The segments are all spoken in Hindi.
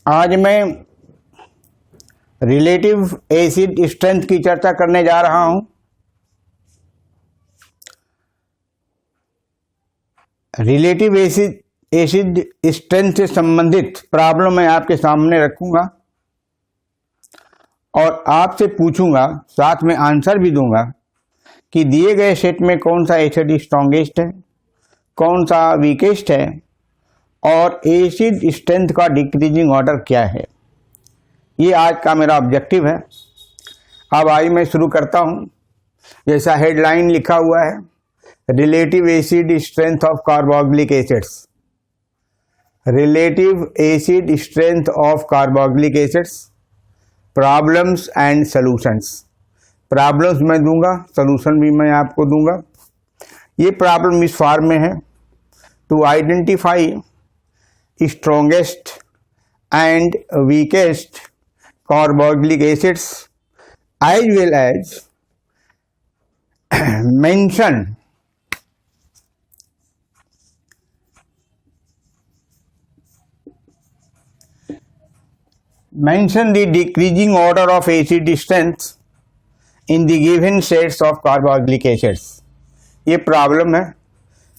आज मैं रिलेटिव एसिड स्ट्रेंथ की चर्चा करने जा रहा हूं। रिलेटिव एसिड स्ट्रेंथ से संबंधित प्रॉब्लम मैं आपके सामने रखूंगा और आपसे पूछूंगा, साथ में आंसर भी दूंगा कि दिए गए सेट में कौन सा एसिड स्ट्रॉन्गेस्ट है, कौन सा वीकेस्ट है और एसिड स्ट्रेंथ का डिक्रीजिंग ऑर्डर क्या है। ये आज का मेरा ऑब्जेक्टिव है। अब आइए मैं शुरू करता हूं। जैसा हेडलाइन लिखा हुआ है, relative acid strength of carboxylic acids. Relative acid strength of carboxylic acids, problems and solutions. Problems मैं दूंगा, सॉल्यूशन भी मैं आपको दूंगा। ये प्रॉब्लम इस फॉर्म में है, to identify strongest and weakest carboxylic acids as well as mention the decreasing order of acid strength in the given sets of carboxylic acids। ये प्रॉब्लम है।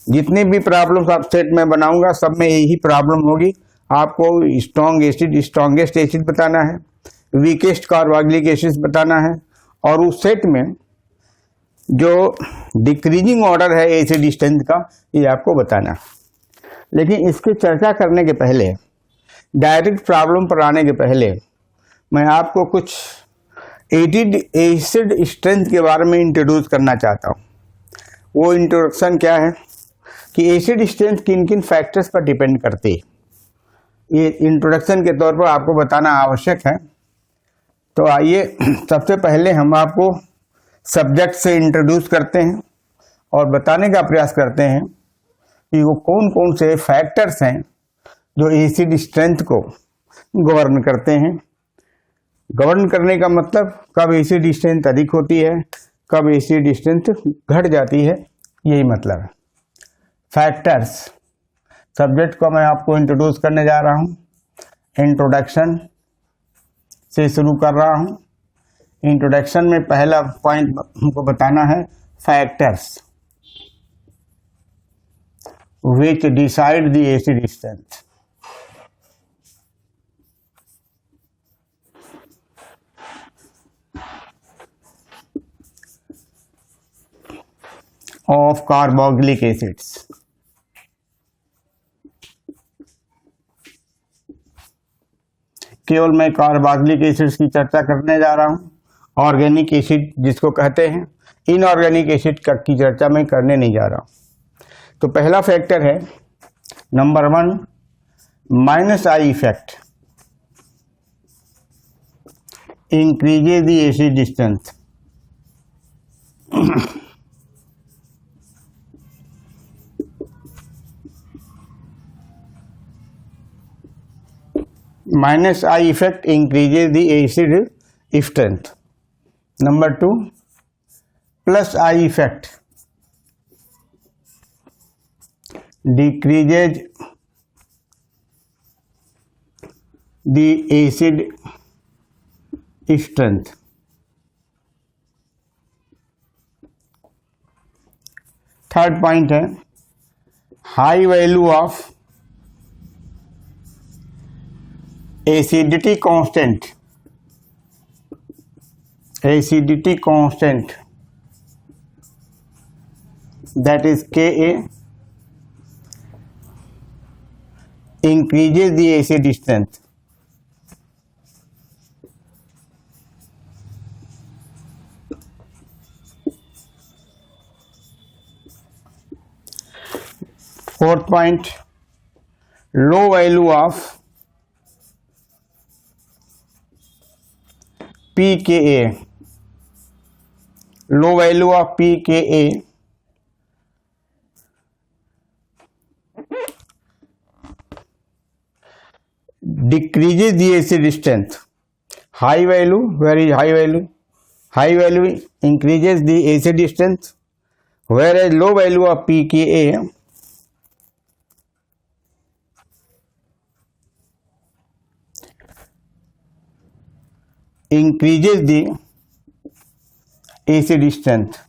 जितने भी प्रॉब्लम्स आप सेट में बनाऊंगा सब में यही प्रॉब्लम होगी। आपको स्ट्रॉन्गेस्ट एसिड बताना है, वीकेस्ट कार्बोक्सिलिक एसिड बताना है और उस सेट में जो डिक्रीजिंग ऑर्डर है एसिड स्ट्रेंथ का ये आपको बताना है। लेकिन इसकी चर्चा करने के पहले, डायरेक्ट प्रॉब्लम पर आने के पहले मैं आपको कुछ एसिड स्ट्रेंथ के बारे में इंट्रोड्यूस करना चाहता हूँ। वो इंट्रोडक्शन क्या है कि एसिड स्ट्रेंथ किन किन फैक्टर्स पर डिपेंड करती है, ये इंट्रोडक्शन के तौर पर आपको बताना आवश्यक है। तो आइए सबसे पहले हम आपको सब्जेक्ट से इंट्रोड्यूस करते हैं और बताने का प्रयास करते हैं कि वो कौन कौन से फैक्टर्स हैं जो एसिड स्ट्रेंथ को गवर्न करते हैं। गवर्न करने का मतलब कब एसिड स्ट्रेंथ अधिक होती है, कब एसिड स्ट्रेंथ घट जाती है, यही मतलब है। फैक्टर्स सब्जेक्ट को मैं आपको इंट्रोड्यूस करने जा रहा हूँ। इंट्रोडक्शन से शुरू कर रहा हूँ। इंट्रोडक्शन में पहला पॉइंट हमको बताना है factors which decide the acid strength. Of carboxylic acids. केवल मैं कार्बोक्सिलिक एसिड्स की चर्चा करने जा रहा हूं। ऑर्गेनिक एसिड जिसको कहते हैं, इनऑर्गेनिक एसिड की चर्चा मैं करने नहीं जा रहा हूं। तो पहला फैक्टर है number 1 -I effect, increases the acid strength. -I effect increases the acid strength. Number 2 +I effect decreases the acid strength. Third point है high value of acidity constant that is Ka increases the acid strength. Fourth point, low value of pKa, low value of pKa decreases the acid strength. High value, very high value increases the acid strength, whereas low value of pKa increases the acid strength.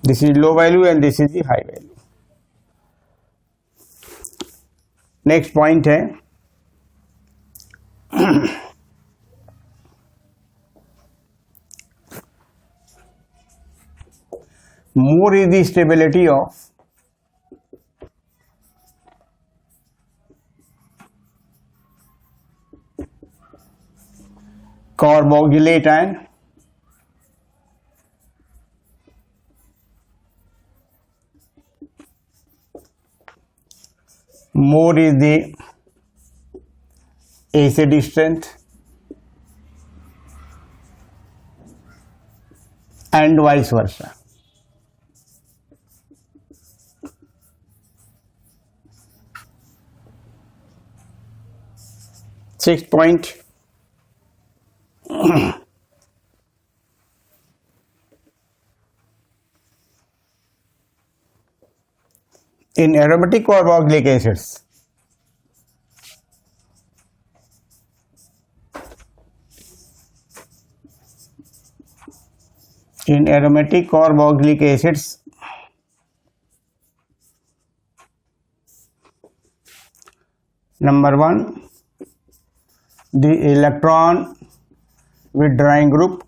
This is low value and this is the high value. Next point है more is the stability of carboxylate ion more is the acid strength and vice versa. Sixth point, in aromatic carboxylic acids, number one, the electron withdrawing group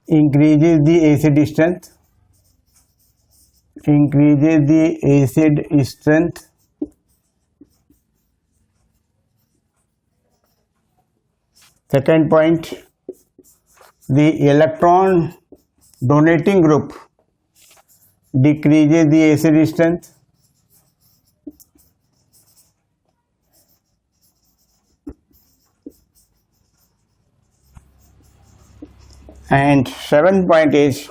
increases the acid strength, Second point, the electron donating group decreases the acid strength. And seventh point is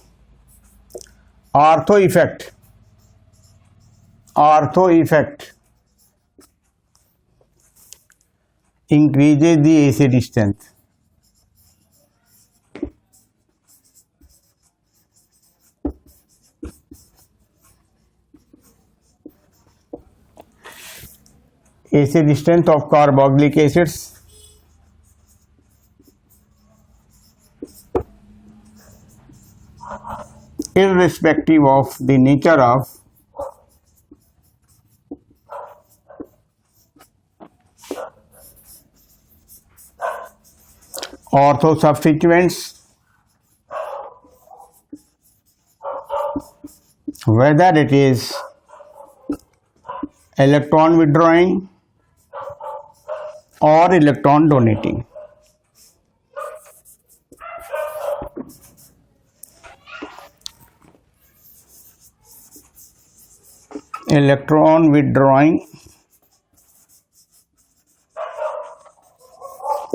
ortho effect increases the acid strength. Acid strength of carboxylic acids irrespective of the nature of ortho substituents, whether it is electron withdrawing or electron donating. Electron withdrawing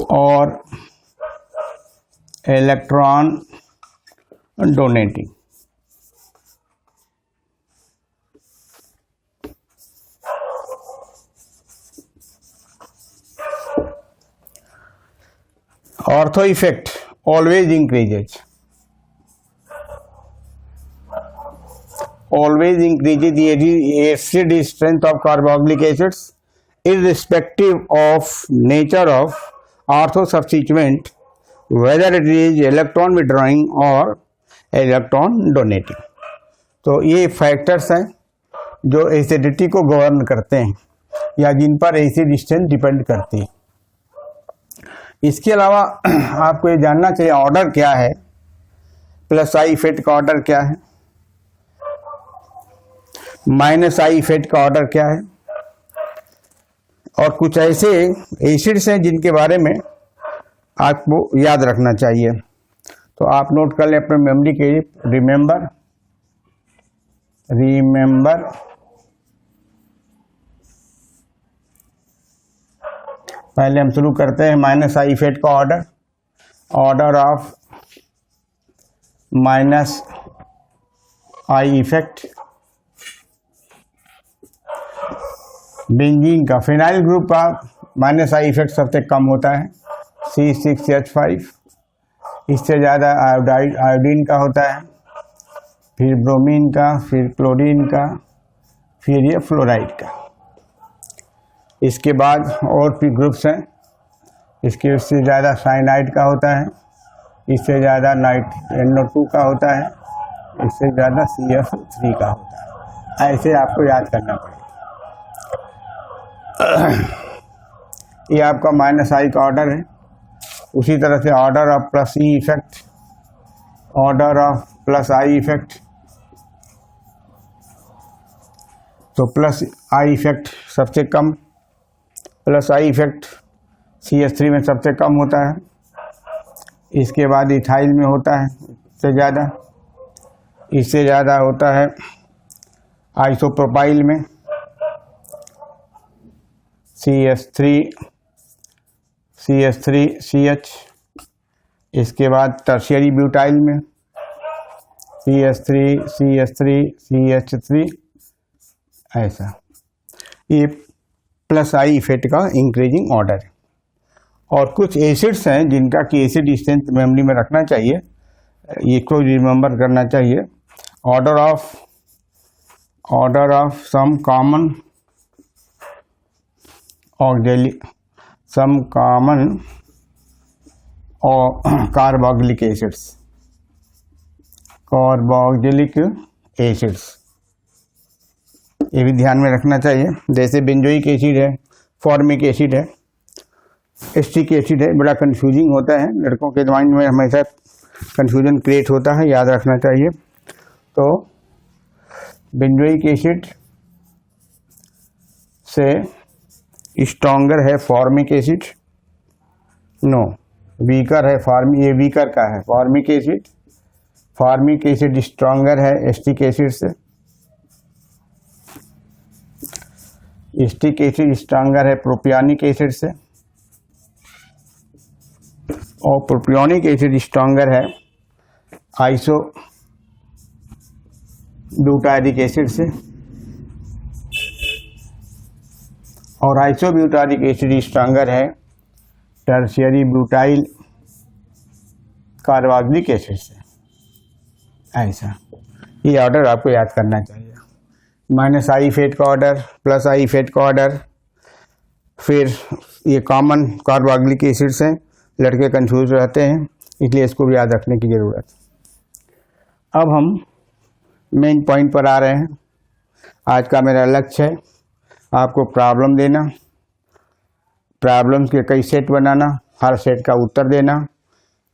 or electron donating. Ortho effect always increases. Always increases the acid strength of carboxylic acids irrespective of nature of ortho substituent, whether it is electron withdrawing or electron donating. तो ये फैक्टर्स हैं जो एसिडिटी को गवर्न करते हैं या जिन पर एसिड स्ट्रेंथ डिपेंड करती है. इसके अलावा आपको ये जानना चाहिए ऑर्डर क्या है, प्लस आई इफेक्ट का ऑर्डर क्या है, माइनस आई इफेक्ट का ऑर्डर क्या है, और कुछ ऐसे एसिड्स हैं जिनके बारे में आपको याद रखना चाहिए. तो आप नोट कर लें अपने मेमोरी के. रिमेंबर पहले हम शुरू करते हैं माइनस आई इफेक्ट का order of minus I effect. Benzene का फिनाइल ग्रुप का माइनस आई इफेक्ट सबसे कम होता है, C6H5. इससे ज़्यादा आयोडीन का होता है, फिर ब्रोमीन का, फिर क्लोरीन का, फिर ये फ्लोराइड का। इसके बाद और भी ग्रुप्स हैं, इसके उससे ज़्यादा साइनाइड का होता है, इससे ज़्यादा NO2 का होता है, इससे ज़्यादा CF3 का होता है। ऐसे आपको याद करना पड़ेगा। ये आपका -I का ऑर्डर है। उसी तरह से order of plus E effect, order of plus I effect. तो प्लस I इफेक्ट सबसे कम, प्लस I इफेक्ट CH3 में सबसे कम होता है। इसके बाद इथाइल में होता है इससे ज़्यादा, इससे ज़्यादा होता है आइसोप्रोपाइल में CH3CH। इसके बाद टर्शियरी ब्यूटाइल में CH3CH3CH3। ऐसा ये प्लस I इफेक्ट का इंक्रीजिंग ऑर्डर है। और कुछ एसिड्स हैं जिनका कि एसिड स्ट्रेंथ मेमोरी में रखना चाहिए, ये को रिमेंबर करना चाहिए। Order of some common carboxylic acids, ये भी ध्यान में रखना चाहिए। जैसे बेंजोइक एसिड है, फॉर्मिक एसिड है, एस्टिक एसिड है। बड़ा कंफ्यूजिंग होता है, लड़कों के माइंड में हमेशा कंफ्यूजन क्रिएट होता है, याद रखना चाहिए। तो बेंजोइक एसिड से स्ट्रॉन्गर है फॉर्मिक एसिड, नो वीकर है ये वीकर का है formic acid. Formic acid stronger है एस्टिक एसिड से, एस्टिक एसिड स्ट्रॉन्गर है प्रोपियोनिक एसिड से, और प्रोपियोनिक एसिड स्ट्रॉन्गर है आइसोब्यूटारिक एसिड से, और आइसोब्यूटारिक एसिड स्ट्रॉन्गर है टर्शियरी ब्यूटाइल कार्बोक्सिलिक एसिड से। ऐसा ये ऑर्डर आपको याद करना चाहिए। -I फेट का ऑर्डर, प्लस I फेट का ऑर्डर, फिर ये कॉमन कार्बोक्सिलिक एसिड्स हैं। लड़के कंफ्यूज रहते हैं, इसलिए इसको भी याद रखने की ज़रूरत। अब हम मेन पॉइंट पर आ रहे हैं। आज का मेरा लक्ष्य है आपको प्रॉब्लम देना, प्रॉब्लम्स के कई सेट बनाना, हर सेट का उत्तर देना,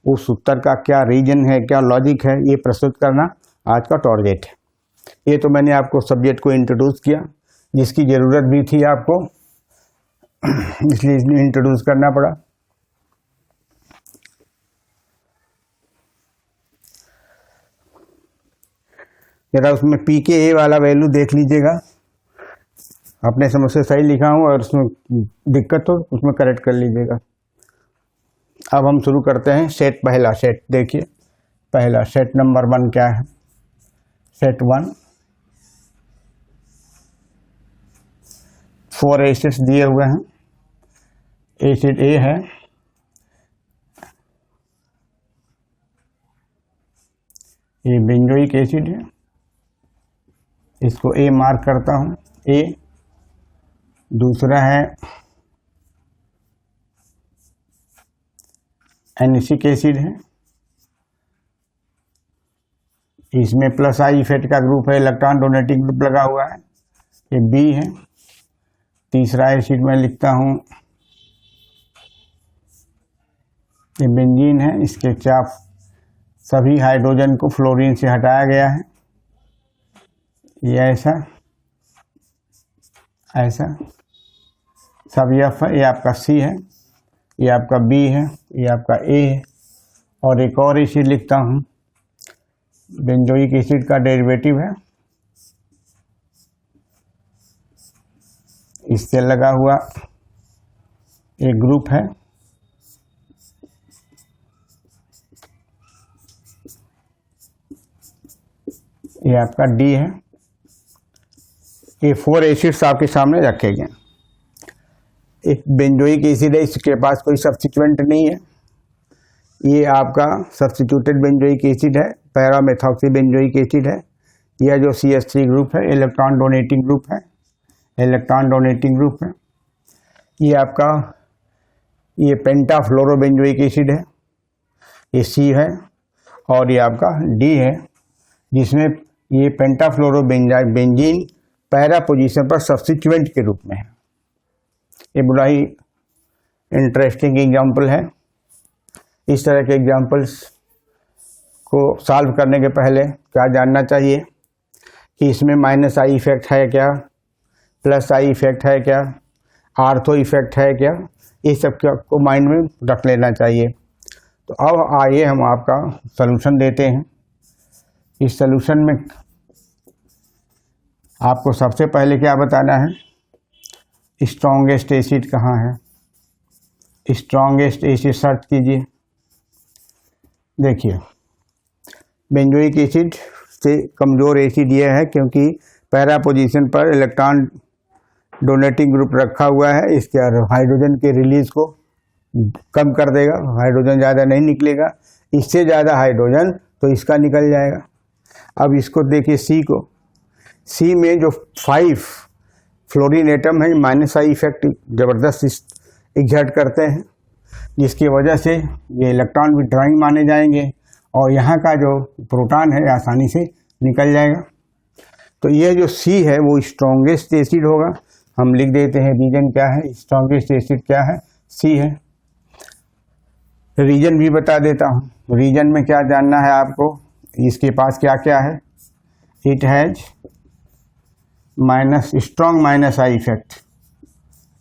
उस उत्तर का क्या रीजन है, क्या लॉजिक है, ये प्रस्तुत करना आज का टारगेट है। ये तो मैंने आपको सब्जेक्ट को इंट्रोड्यूस किया, जिसकी ज़रूरत भी थी आपको, इसलिए इंट्रोड्यूस करना पड़ा। जरा उसमें pKa वाला वैल्यू देख लीजिएगा, अपने समझ से सही लिखा हूँ, और उसमें दिक्कत हो उसमें करेक्ट कर लीजिएगा। अब हम शुरू करते हैं। सेट, पहला सेट देखिए, पहला सेट नंबर 1 क्या है? सेट 1 4 एसिड्स दिए हुए हैं। एसिड ए है, ये बेंजोइक एसिड है, इसको ए मार्क करता हूं, ए। दूसरा है एनिसिक एसिड है, इसमें प्लस I इफेक्ट का ग्रुप है, इलेक्ट्रॉन डोनेटिंग ग्रुप लगा हुआ है, ये बी है। तीसरा एसिड मैं लिखता हूं, ये बेंजीन है, इसके चाप सभी हाइड्रोजन को फ्लोरीन से हटाया गया है, ये ऐसा ऐसा सब F है, ये आपका C है, ये आपका B है, ये आपका A है। और एक और एसिड लिखता हूँ, बेंजोइक एसिड का डेरिवेटिव है, इससे लगा हुआ एक ग्रुप है, ये आपका D है। ये 4 एसिड्स आपके सामने रखे गए। एक बेंजोइक एसिड है, इसके पास कोई सब्स्टिट्यूएंट नहीं है, ये आपका सब्स्टिट्यूटेड बेंजोइक एसिड है, पैरामेथॉक्सी बेंजोइक एसिड है, यह जो CH3 ग्रुप है इलेक्ट्रॉन डोनेटिंग ग्रुप है, इलेक्ट्रॉन डोनेटिंग ग्रुप है। ये आपका ये पेंटाफ्लोरोबेंजोइक एसिड है, ये C है, और ये आपका D है, जिसमें ये पेंटाफ्लोरोबेंजीन पैरा पोजीशन पर सब्स्टिट्यूएंट के रूप में है। ये बड़ा ही इंटरेस्टिंग एग्जाम्पल है। इस तरह के एग्जाम्पल्स को सॉल्व करने के पहले क्या जानना चाहिए कि इसमें -I इफेक्ट है क्या, +I इफेक्ट है क्या, आर्थो इफेक्ट है क्या, ये सब को माइंड में रख लेना चाहिए। तो अब आइए हम आपका सलूशन देते हैं। इस सलूशन में आपको सबसे पहले क्या बताना है, स्ट्रॉन्गेस्ट एसिड कहाँ है। स्ट्रॉन्गेस्ट एसिड सर्च कीजिए। देखिए बेंजोइक एसिड से कमज़ोर एसिड यह है क्योंकि पैरा पोजीशन पर इलेक्ट्रॉन डोनेटिंग ग्रुप रखा हुआ है। इसके हाइड्रोजन के रिलीज को कम कर देगा, हाइड्रोजन ज़्यादा नहीं निकलेगा। इससे ज़्यादा हाइड्रोजन तो इसका निकल जाएगा। अब इसको देखिए C को, C में जो 5 फ्लोरीन एटम है -I इफेक्ट ज़बरदस्त एग्जर्ट करते हैं, जिसकी वजह से ये इलेक्ट्रॉन विड्रॉइंग माने जाएंगे और यहाँ का जो प्रोटॉन है आसानी से निकल जाएगा। तो ये जो C है वो स्ट्रॉन्गेस्ट एसिड होगा। हम लिख देते हैं रीजन क्या है, स्ट्रॉन्गेस्ट एसिड क्या है, C है। रीजन भी बता देता हूँ। रीजन में क्या जानना है आपको, इसके पास क्या क्या है। It has strong -I effect,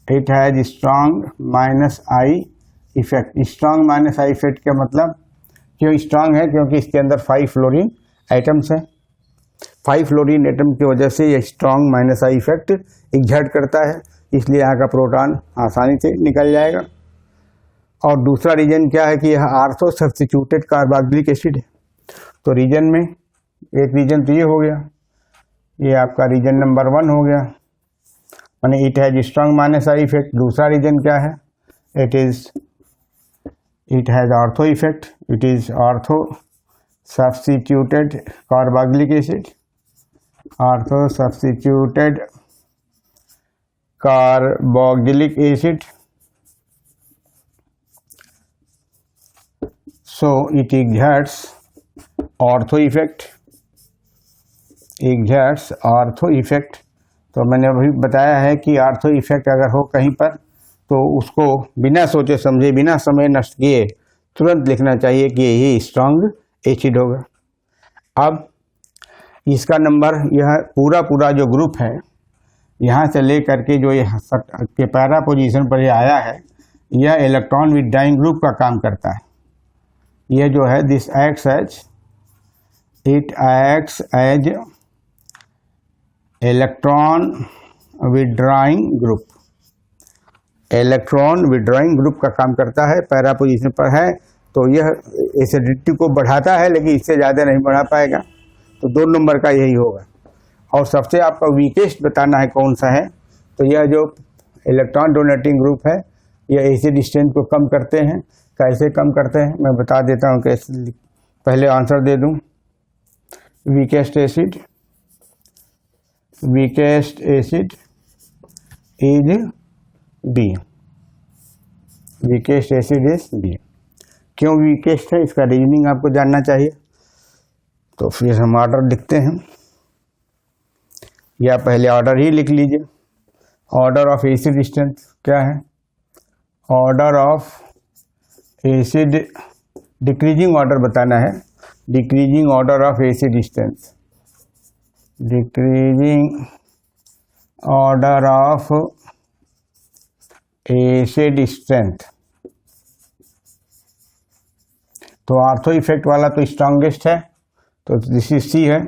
it has strong -I effect. Strong -I effect का मतलब क्यों स्ट्रॉन्ग है, क्योंकि इसके अंदर 5 फ्लोरीन एटम्स हैं। 5 फ्लोरीन एटम की वजह से यह स्ट्रॉन्ग -I इफेक्ट एग्जर्ट करता है, इसलिए यहाँ का प्रोटॉन आसानी से निकल जाएगा। और दूसरा रीजन क्या है कि यह आर्थो सब्स्टिट्यूटेड कार्बोक्सिलिक एसिड है। तो रीजन में एक रीजन तो ये हो गया, ये आपका रीजन नंबर 1 हो गया, माने it has strong -I effect. दूसरा रीजन क्या है, it has ortho effect, it is ortho substituted carboxylic acid, ortho substituted carboxylic acid. So it exerts ortho effect, exerts ortho effect। तो मैंने अभी बताया है कि आर्थो इफेक्ट अगर हो कहीं पर तो उसको बिना सोचे समझे, बिना समय नष्ट किए तुरंत लिखना चाहिए कि यही स्ट्रॉन्ग एसिड होगा। अब इसका नंबर, यह पूरा जो ग्रुप है यहाँ से लेकर के जो ये के पैरा पोजीशन पर ये आया है, यह इलेक्ट्रॉन विड्रॉइंग ग्रुप का काम करता है। यह जो है this acts as electron withdrawing group, electron withdrawing group का काम करता है। पैरा पोजीशन पर है तो यह एसिडिटी को बढ़ाता है, लेकिन इससे ज़्यादा नहीं बढ़ा पाएगा। तो 2 नंबर का यही होगा। और सबसे आपका वीकेस्ट बताना है कौन सा है, तो यह जो इलेक्ट्रॉन डोनेटिंग ग्रुप है यह एसिड स्ट्रेंथ को कम करते हैं। कैसे कम करते हैं मैं बता देता हूँ, कैसे। पहले आंसर दे दूँ। Weakest acid is B, weakest acid is B. क्यों वीकेस्ट है, इसका रीजनिंग आपको जानना चाहिए। तो फिर हम ऑर्डर लिखते हैं, या पहले ऑर्डर ही लिख लीजिए। ऑर्डर ऑफ एसिड स्ट्रेंथ क्या है, order of acid decreasing order बताना है, decreasing order of acid strength, decreasing order of acid strength. तो आर्थो इफेक्ट वाला तो स्ट्रॉन्गेस्ट है, तो दिस इज C है।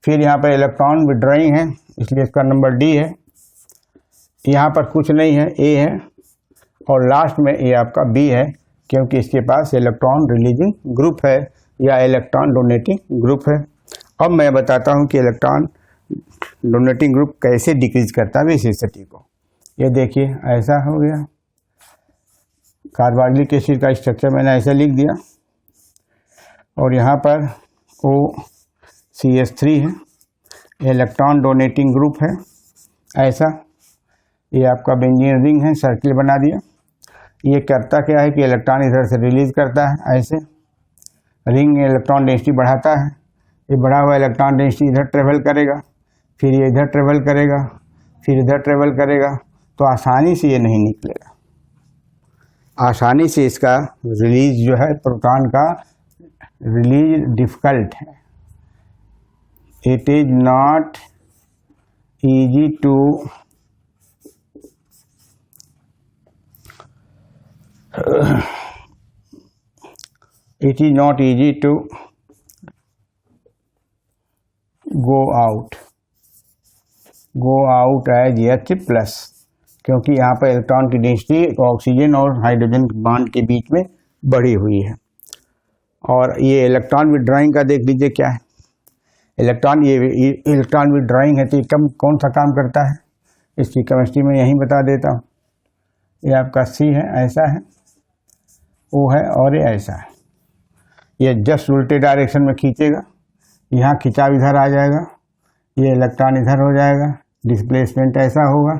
फिर यहाँ पर इलेक्ट्रॉन विड्रॉइंग है, इसलिए इसका नंबर D है। यहाँ पर कुछ नहीं है, A है, और लास्ट में ये आपका B है, क्योंकि इसके पास इलेक्ट्रॉन रिलीजिंग ग्रुप है या इलेक्ट्रॉन डोनेटिंग ग्रुप है। अब मैं बताता हूँ कि इलेक्ट्रॉन डोनेटिंग ग्रुप कैसे डिक्रीज करता है विसिसिटी को। ये देखिए ऐसा हो गया, कार्बोक्सिलिक एसिड का स्ट्रक्चर मैंने ऐसा लिख दिया, और यहाँ पर OCH3 है, इलेक्ट्रॉन डोनेटिंग ग्रुप है ऐसा। ये आपका बेंजीन रिंग है, सर्किल बना दिया। ये करता क्या है कि इलेक्ट्रॉन इधर से रिलीज करता है ऐसे, रिंग इलेक्ट्रॉन डेंसिटी बढ़ाता है। ये बढ़ा हुआ इलेक्ट्रॉन डेंसिटी इधर ट्रेवल करेगा, फिर ये इधर ट्रेवल करेगा, फिर इधर ट्रेवल करेगा, तो आसानी से ये नहीं निकलेगा। आसानी से इसका रिलीज जो है प्रोटॉन का रिलीज डिफिकल्ट है। It is not easy to it is not easy to go out as H+, क्योंकि यहाँ पर इलेक्ट्रॉन की डेंसिटी ऑक्सीजन और हाइड्रोजन बॉन्ड के बीच में बढ़ी हुई है। और ये इलेक्ट्रॉन विथड्रॉइंग का देख लीजिए क्या है। इलेक्ट्रॉन विथड्रॉइंग है तो ये कौन सा काम करता है, इसकी केमिस्ट्री में यहीं बता देता हूँ। ये आपका C है, ऐसा है, O है और ये ऐसा है। ये जस्ट उल्टे डायरेक्शन में खींचेगा, यहाँ खिंचाव इधर आ जाएगा, ये इलेक्ट्रॉन इधर हो जाएगा, डिस्प्लेसमेंट ऐसा होगा,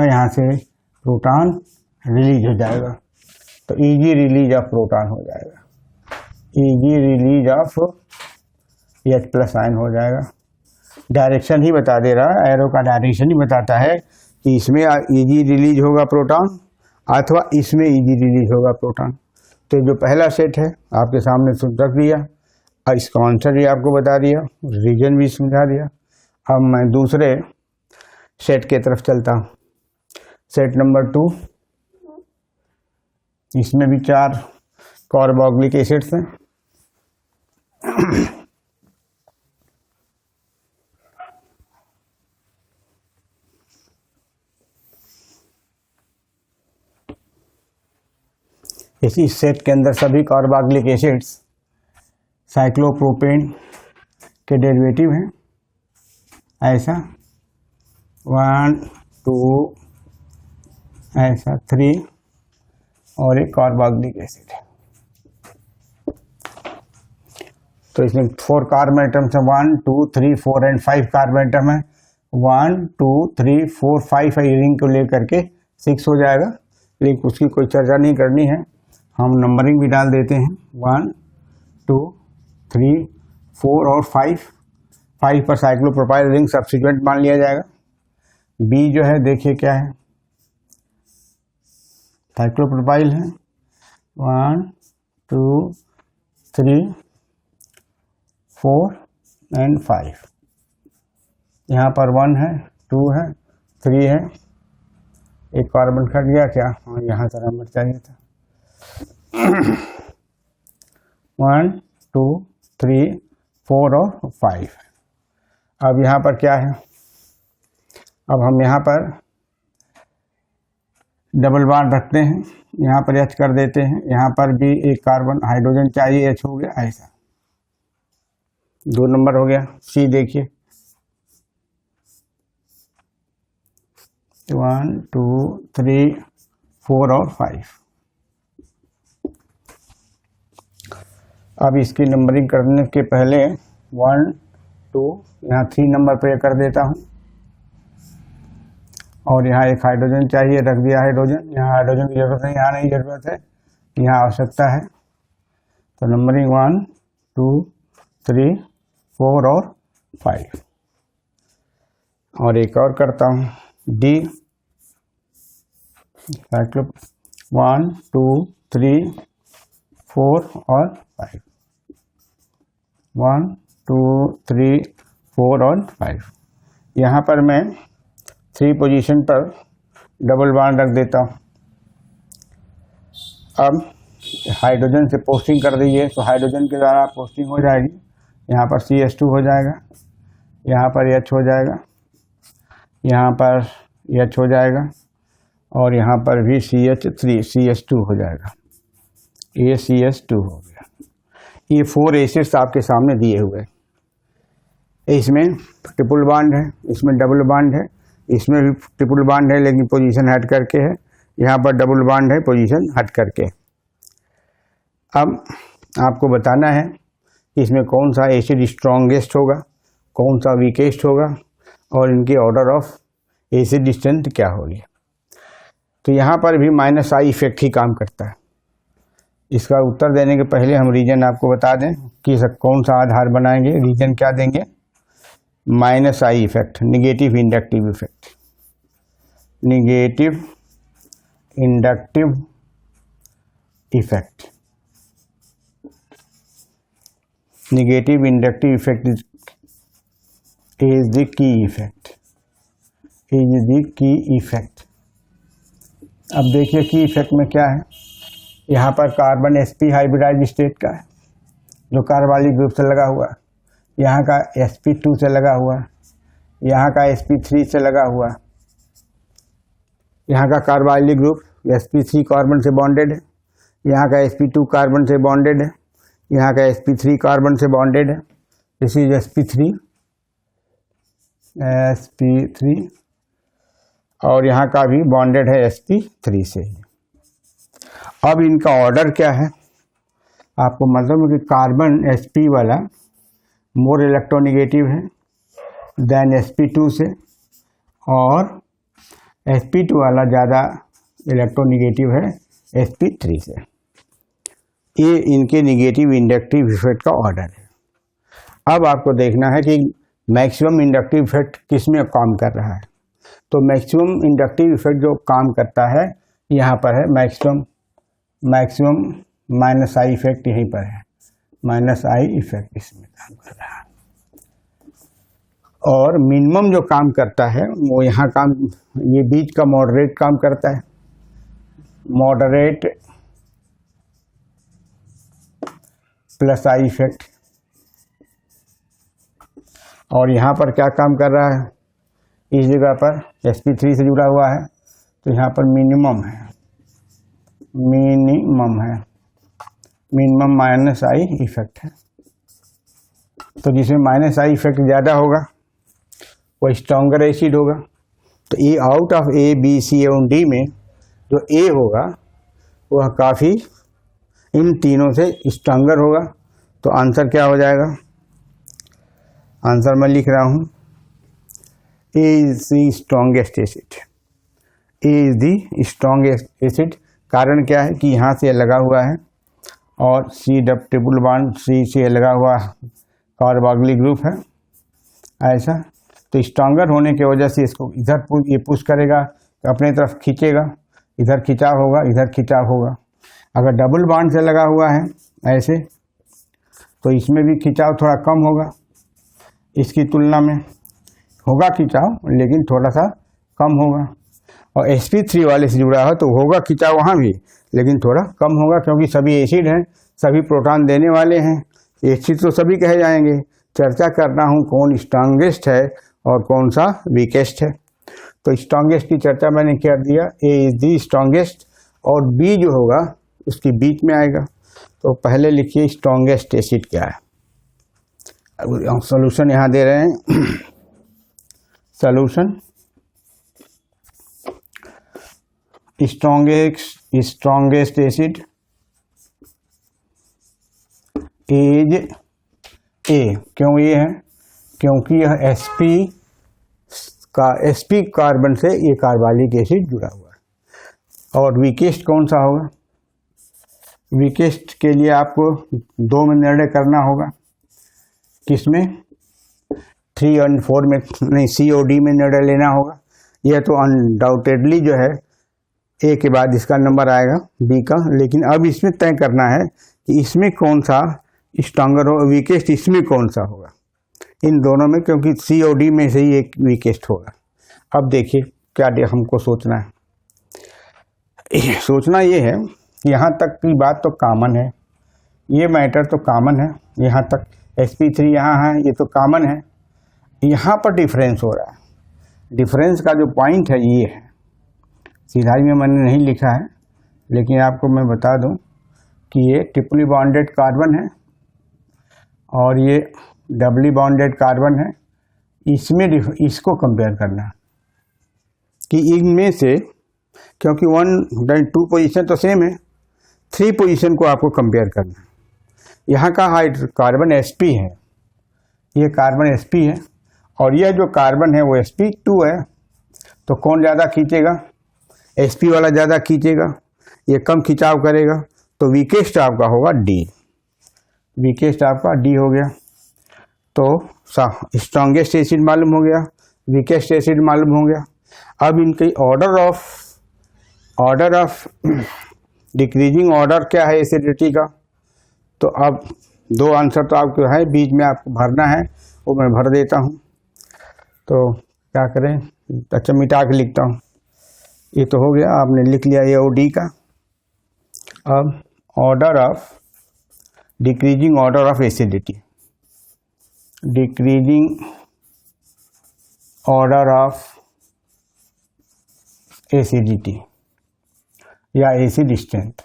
यहाँ से प्रोटॉन रिलीज हो जाएगा। तो इजी रिलीज ऑफ प्रोटॉन हो जाएगा, easy release of H+ ion हो जाएगा। डायरेक्शन ही बता दे रहा है, एरो का डायरेक्शन ही बताता है कि इसमें इजी रिलीज होगा प्रोटॉन अथवा इसमें इजी रिलीज होगा प्रोटॉन। तो जो पहला सेट है आपके सामने रख दिया और इसका आंसर भी आपको बता दिया, रीजन भी समझा दिया। अब मैं दूसरे सेट के तरफ चलता हूँ। सेट नंबर 2, इसमें भी 4 कार्बोक्सिलिक एसिड्स हैं। इसी सेट के अंदर सभी कार्बोक्सिलिक एसिड्स साइक्लोप्रोपेन के डेरिवेटिव हैं ऐसा, 1 2 ऐसा 3 और एक कार्बोक्सिलिक एसिड है। तो इसमें 4 कार्बन एटम्स हैं, 1 2 3 4 एंड 5 कार्बन एटम है। 1 2 3 4 5 रिंग को लेकर के 6 हो जाएगा, लेकिन उसकी कोई चर्चा नहीं करनी है, हम नंबरिंग भी डाल देते हैं। 1 2 3 4 और 5 पर साइक्लोप्रोपाइल रिंग सब्सिक्वेंट मान लिया जाएगा। बी जो है देखिए क्या है, साइक्लोप्रोपाइल है। 1 2 3 4 एंड 5, यहाँ पर 1 है, 2 है, 3 है, एक कार्बन कट गया क्या, हाँ यहाँ का नंबर चाहिए था। 1 2 3 4 और 5। अब यहाँ पर क्या है, अब हम यहाँ पर डबल बॉन्ड रखते हैं, यहाँ पर H कर देते हैं, यहाँ पर भी एक कार्बन हाइड्रोजन चाहिए, H हो गया ऐसा, 2 नंबर हो गया। C देखिए 1 2 3 4 और 5। अब इसकी नंबरिंग करने के पहले 1 2 यहाँ 3 नंबर पे कर देता हूँ, और यहाँ एक हाइड्रोजन चाहिए, रख दिया हाइड्रोजन। यहाँ हाइड्रोजन की जरूरत नहीं, यहाँ नहीं जरूरत है, यहाँ आवश्यकता है। तो नंबरिंग 1 2 3 4 और 5। और एक और करता हूँ, डी 1 2 3 4 और 5, 1 2 3 4 और 5। यहाँ पर मैं 3 पोजीशन पर डबल बॉन्ड रख देता हूँ। अब हाइड्रोजन से पोस्टिंग कर दीजिए, तो हाइड्रोजन के द्वारा पोस्टिंग हो जाएगी। यहाँ पर CH2 हो जाएगा, यहाँ पर H हो जाएगा, यहाँ पर H हो जाएगा, और यहाँ पर भी CH2 हो जाएगा। ये CH2 हो गया। ये 4 एसिड्स आपके सामने दिए हुए हैं। इसमें ट्रिपल बॉन्ड है, इसमें डबल बॉन्ड है, इसमें भी ट्रिपल बॉन्ड है लेकिन पोजीशन हट करके है, यहाँ पर डबल बॉन्ड है, पोजीशन हट करके। अब आपको बताना है कि इसमें कौन सा एसिड स्ट्रॉन्गेस्ट होगा, कौन सा वीकेस्ट होगा और इनके ऑर्डर ऑफ एसिड स्ट्रेंथ क्या होगी। तो यहाँ पर भी माइनस आई इफेक्ट ही काम करता है। इसका उत्तर देने के पहले हम रीजन आपको बता दें कि कौन सा आधार बनाएंगे। रीजन क्या देंगे, minus I effect, negative inductive effect, negative inductive effect, negative inductive effect is the key effect, is the key effect. अब देखिए की इफेक्ट में क्या है, यहाँ पर कार्बन sp हाइब्रिडाइज स्टेट का है जो कार्बोनिल ग्रुप से लगा हुआ है, यहाँ का sp2 से लगा हुआ है, यहाँ का sp3 से लगा हुआ है, यहाँ का कार्बोनिल ग्रुप sp3 कार्बन से बॉन्डेड है, यहाँ का sp2 कार्बन से बॉन्डेड है, यहाँ का sp3 कार्बन से बॉन्डेड है, दिस इज sp3 और यहाँ का भी बॉन्डेड है sp3 से। अब इनका ऑर्डर क्या है आपको मतलब है कि कार्बन sp वाला मोर इलेक्ट्रोनिगेटिव है देन sp2 से और sp2 वाला ज़्यादा इलेक्ट्रोनिगेटिव है sp3 से। ये इनके निगेटिव इंडक्टिव इफेक्ट का ऑर्डर है। अब आपको देखना है कि मैक्सिमम इंडक्टिव इफेक्ट किस में काम कर रहा है। तो मैक्सिमम इंडक्टिव इफेक्ट जो काम करता है यहाँ पर है मैक्सिमम माइनस आई इफेक्ट यहीं पर है, माइनस आई इफेक्ट इसमें काम कर रहा है। और मिनिमम जो काम करता है वो यहाँ काम, ये बीच का मॉडरेट काम करता है, मॉडरेट प्लस आई इफेक्ट। और यहाँ पर क्या काम कर रहा है, इस जगह पर sp3 से जुड़ा हुआ है तो यहाँ पर मिनिमम है, मिनिमम माइनस आई इफेक्ट है। तो जिसमें माइनस आई इफेक्ट ज़्यादा होगा वो स्ट्रॉन्गर एसिड होगा। तो A out of A B C और डी में जो ए होगा वह काफ़ी इन तीनों से स्ट्रॉन्गर होगा। तो आंसर क्या हो जाएगा, आंसर मैं लिख रहा हूँ A is the strongest acid, A is the strongest acid. कारण क्या है कि यहाँ से लगा हुआ है और सी ट्रिपल बॉन्ड सी से लगा हुआ कार्बोक्सिलिक ग्रुप है ऐसा। तो स्ट्रॉन्गर होने की वजह से इसको इधर ये पुश करेगा, अपने तरफ खींचेगा, इधर खिंचाव होगा, इधर खिंचाव होगा। अगर डबल बॉन्ड से लगा हुआ है ऐसे तो इसमें भी खिंचाव थोड़ा कम होगा, इसकी तुलना में होगा खिंचाव लेकिन थोड़ा सा कम होगा। और sp3 वाले से जुड़ा है तो होगा खिंचाव वहाँ भी लेकिन थोड़ा कम होगा, क्योंकि सभी एसिड हैं, सभी प्रोटॉन देने वाले हैं, एसिड तो सभी कहे जाएंगे। चर्चा करना हूँ कौन स्ट्रॉन्गेस्ट है और कौन सा वीकेस्ट है। तो स्ट्रॉन्गेस्ट की चर्चा मैंने कर दिया, ए इज दी स्ट्रॉन्गेस्ट और बी जो होगा उसके बीच में आएगा। तो पहले लिखिए स्ट्रॉन्गेस्ट एसिड क्या है। सॉल्यूशन यहाँ दे रहे हैं, solution strongest acid is a. क्यों ये है, क्योंकि यह sp कार्बन से ये कार्बोनिक एसिड जुड़ा हुआ है। और वीकेस्ट कौन सा होगा, वीकेस्ट के लिए आपको दो में निर्णय करना होगा, किसमें 3 और 4 में नहीं, सी और डी में निर्णय लेना होगा। यह तो अनडाउटेडली जो है ए के बाद इसका नंबर आएगा बी का, लेकिन अब इसमें तय करना है कि इसमें कौन सा स्ट्रॉन्गर हो, वीकेस्ट इसमें कौन सा होगा इन दोनों में, क्योंकि सी और डी में से ही एक वीकेस्ट होगा। अब देखिए क्या हमको सोचना है, सोचना ये है कि यहाँ तक की बात तो कॉमन है, ये मैटर तो कॉमन है, यहाँ तक sp3 यहाँ है ये तो कॉमन है। यहाँ पर डिफरेंस हो रहा है, डिफरेंस का जो पॉइंट है ये है, सीधाई में मैंने नहीं लिखा है लेकिन आपको मैं बता दूं कि ये ट्रिपली बॉन्डेड कार्बन है और ये डबली बॉन्डेड कार्बन है। इसमें इसको कंपेयर करना कि इनमें से, क्योंकि 1 2 पोजीशन तो सेम है, 3 पोजीशन को आपको कंपेयर करना। यहाँ का कार्बन sp है, ये कार्बन sp है और यह जो कार्बन है वो sp2 है, तो कौन ज़्यादा खींचेगा? sp वाला ज़्यादा खींचेगा, ये कम खिंचाव करेगा, तो वीकेस्ट आपका होगा D। वीकेस्ट आपका D हो गया। तो स्ट्रॉन्गेस्ट एसिड मालूम हो गया, वीकेस्ट एसिड मालूम हो गया। अब इनके ऑर्डर ऑफ डिक्रीजिंग ऑर्डर क्या है एसिडिटी का? तो अब दो आंसर तो आपको है, बीच में आपको भरना है, वो मैं भर देता हूँ। तो क्या करें, अच्छा मिटा के लिखता हूँ। ये तो हो गया, आपने लिख लिया AOD का। अब order of decreasing order of acidity, decreasing order of acidity या एसिड स्ट्रेंथ।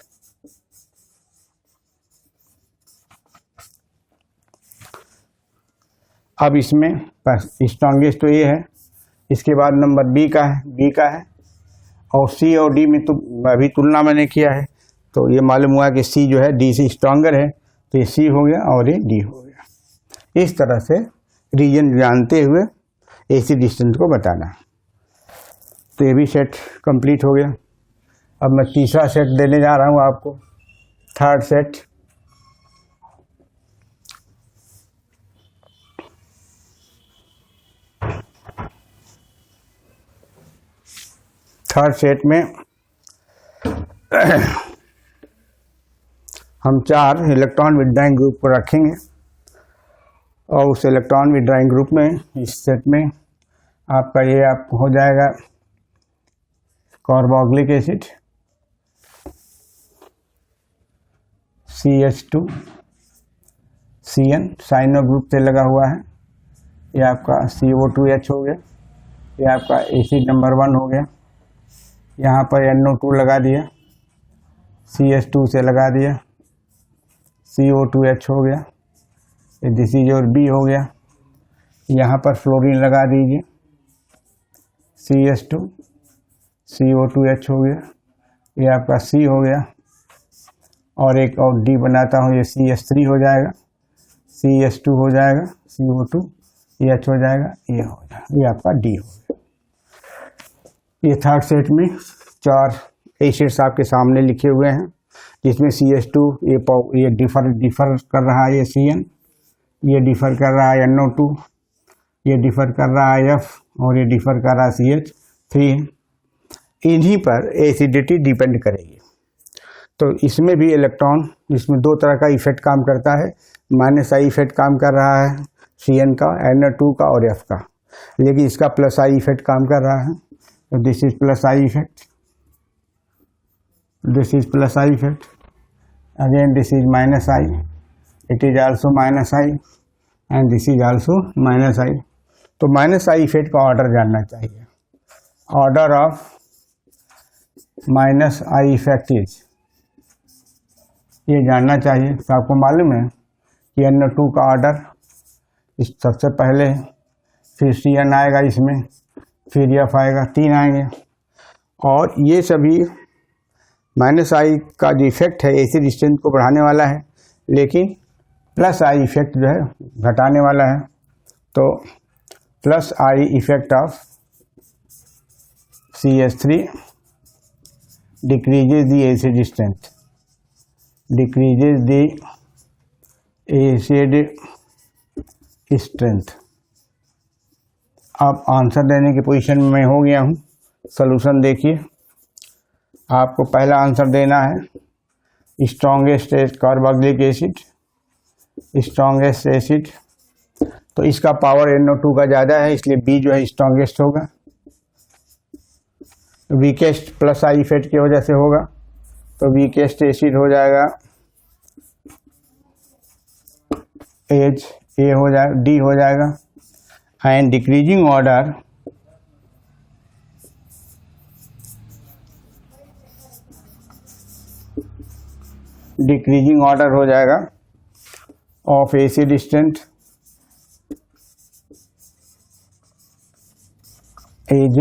अब इसमें स्ट्रॉन्गेस्ट तो ये है, इसके बाद नंबर बी का है और सी और डी में तो अभी तुलना मैंने किया है, तो ये मालूम हुआ कि सी जो है डी से स्ट्रॉन्गर है, तो ये सी हो गया और ये डी हो गया। इस तरह से रीजन जानते हुए एसिड स्ट्रेंथ को बताना। तो ये भी सेट कंप्लीट हो गया। अब मैं तीसरा सेट देने जा रहा हूँ आपको, थर्ड सेट। थर्ड सेट में हम 4 इलेक्ट्रॉन विड्रॉइंग ग्रुप को रखेंगे और उस इलेक्ट्रॉन विड्रॉइंग ग्रुप में इस सेट में आपका ये आपको हो जाएगा carboxylic acid CH2 CN cyano group से लगा हुआ है, ये आपका CO2H हो गया, ये आपका एसिड नंबर 1 हो गया। यहाँ पर NO2 लगा दिया, CH2 से लगा दिया, CO2H हो गया, ये दिस इज और B हो गया। यहाँ पर फ्लोरीन लगा दीजिए, CH2 CO2H हो गया, ये आपका C हो गया और एक और D बनाता हूँ, ये CH3 हो जाएगा, CH2 हो जाएगा, CO2 ये H हो जाएगा, ये हो जाएगा, ये आपका D हो गया। ये थर्ड सेट में 4 एसिड्स आपके सामने लिखे हुए हैं, जिसमें CH2 ये डिफर कर रहा है, ये CN ये डिफर कर रहा है, NO2 ये डिफर कर रहा है, F और ये डिफर कर रहा है CH3। इन्हीं पर एसिडिटी डिपेंड करेगी। तो इसमें भी इलेक्ट्रॉन, इसमें 2 तरह का इफेक्ट काम करता है। -I इफेक्ट काम कर रहा है CN का, NO2 का और F का, लेकिन इसका +I इफेक्ट काम कर रहा है। So this is +I effect, this is +I effect, again this is -I, it is also -I and this is also -I। तो -I effect का ऑर्डर जानना चाहिए। Order of -I effect is, ये जानना चाहिए। तो आपको मालूम है कि NO2 का ऑर्डर इस सबसे पहले, फिर CN आएगा इसमें, फिर F आएगा, 3 आएंगे। और ये सभी -I का जो इफेक्ट है एसिड स्ट्रेंथ को बढ़ाने वाला है, लेकिन +I इफेक्ट जो है घटाने वाला है। तो +I effect of CH3 decreases the acid strength, decreases the acid strength. अब आंसर देने की पोजीशन में हो गया हूँ। सॉल्यूशन देखिए, आपको पहला आंसर देना है strongest carboxylic acid, strongest acid. तो इसका पावर NO2 का ज़्यादा है, इसलिए B जो है स्ट्रॉन्गेस्ट होगा। वीकेस्ट +I इफेक्ट की वजह से होगा, तो वीकेस्ट एसिड हो जाएगा एच, A हो जाएगा, D हो जाएगा। एंड डिक्रीजिंग ऑर्डर हो जाएगा of acid strength as.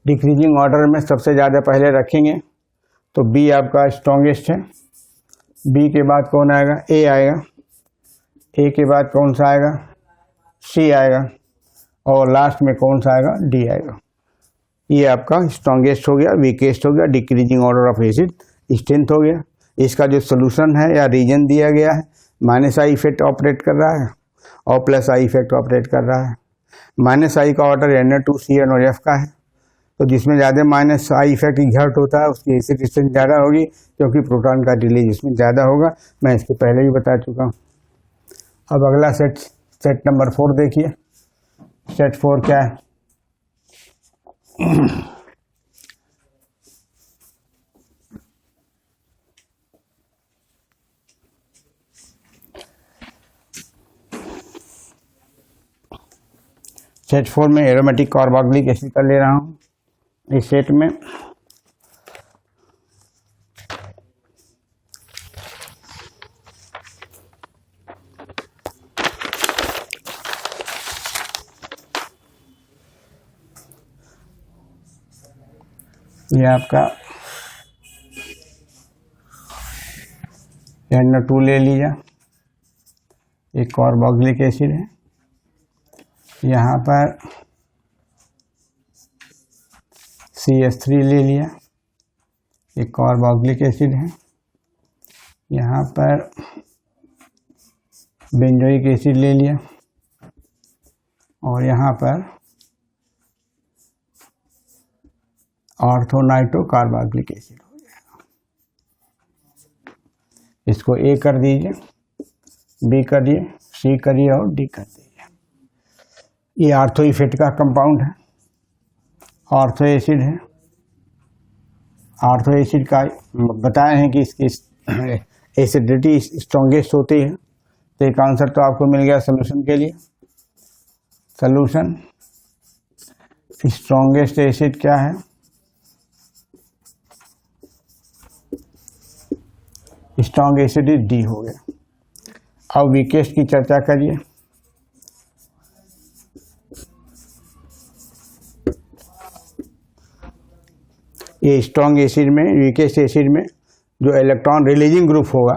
Decreasing order में सबसे ज़्यादा पहले रखेंगे, तो B आपका स्ट्रॉन्गेस्ट है। B के बाद कौन आएगा? A आएगा। A के बाद कौन सा आएगा? C आएगा और लास्ट में कौन सा आएगा, D आएगा। ये आपका स्ट्रॉन्गेस्ट हो गया, वीकेस्ट हो गया, decreasing order of acid strength हो गया। इसका जो सोल्यूशन है या रीजन दिया गया है, माइनस आई इफेक्ट ऑपरेट कर रहा है और प्लस आई इफेक्ट ऑपरेट कर रहा है। माइनस आई का ऑर्डर Na2Cl और F का है, तो जिसमें ज़्यादा माइनस आई इफेक्ट एग्जर्ट होता है उसकी एसिड स्ट्रेंथ ज़्यादा होगी, क्योंकि प्रोटॉन का रिलीज इसमें ज़्यादा होगा। मैं इसके पहले ही बता चुका हूँ। अब अगला सेट नंबर 4 देखिए। सेट 4 क्या है? सेट 4 में एरोमेटिक कार्बोक्सिलिक एसिड का ले रहा हूं। इस सेट में ये आपका Na2 ले लिया, एक कार्बोक्सिलिक एसिड है। यहाँ पर CH3 ले लिया, एक कार्बोक्सिलिक एसिड है। यहाँ पर बेंजोइक एसिड ले लिया और यहाँ पर ऑर्थोनाइट्रो कार्बोक्सिलिक एसिड हो गया। इसको A कर दीजिए, B करिए, C करिए और D कर दीजिए। ये आर्थो इफेक्ट का कंपाउंड है, ऑर्थो एसिड है। ऑर्थो एसिड का बताए हैं कि इसकी एसिडिटी स्ट्रॉन्गेस्ट होती है, तो एक आंसर तो आपको मिल गया सोल्यूशन के लिए। सोल्यूशन स्ट्रॉन्गेस्ट एसिड क्या है? स्ट्रॉन्ग एसिड D हो गया। अब वीकेस्ट की चर्चा करिए। ये स्ट्रॉन्ग एसिड में, वीकेस्ट एसिड में जो इलेक्ट्रॉन रिलीजिंग ग्रुप होगा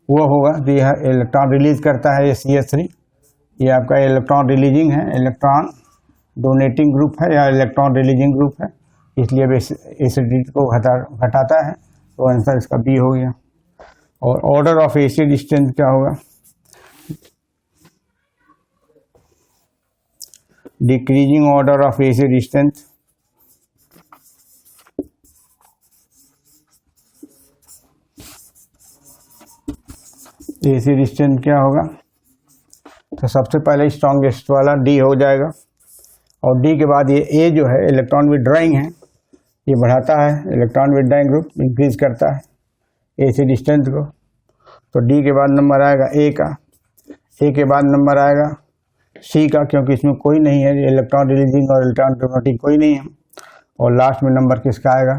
वो होगा, तो यह इलेक्ट्रॉन रिलीज करता है ये CH3। ये आपका इलेक्ट्रॉन रिलीजिंग है, इलेक्ट्रॉन डोनेटिंग ग्रुप है या इलेक्ट्रॉन रिलीजिंग ग्रुप है, इसलिए एसिडिटी को घटाता है। तो आंसर इसका B हो गया। और ऑर्डर ऑफ एसिड स्ट्रेंथ क्या होगा? Decreasing order of acid strength. Acid strength क्या होगा? तो सबसे पहले स्ट्रॉन्गेस्ट वाला D हो जाएगा और D के बाद ये A जो है इलेक्ट्रॉन विड्रॉइंग है, ये बढ़ाता है, इलेक्ट्रॉन विड्रॉइंग ग्रुप इंक्रीज करता है एसिड स्ट्रेंथ को। तो D के बाद नंबर आएगा A का, A के बाद नंबर आएगा C का, क्योंकि इसमें कोई नहीं है, इलेक्ट्रॉन रिलीजिंग और इलेक्ट्रॉन डोनेटिंग कोई नहीं है। और लास्ट में नंबर किसका आएगा?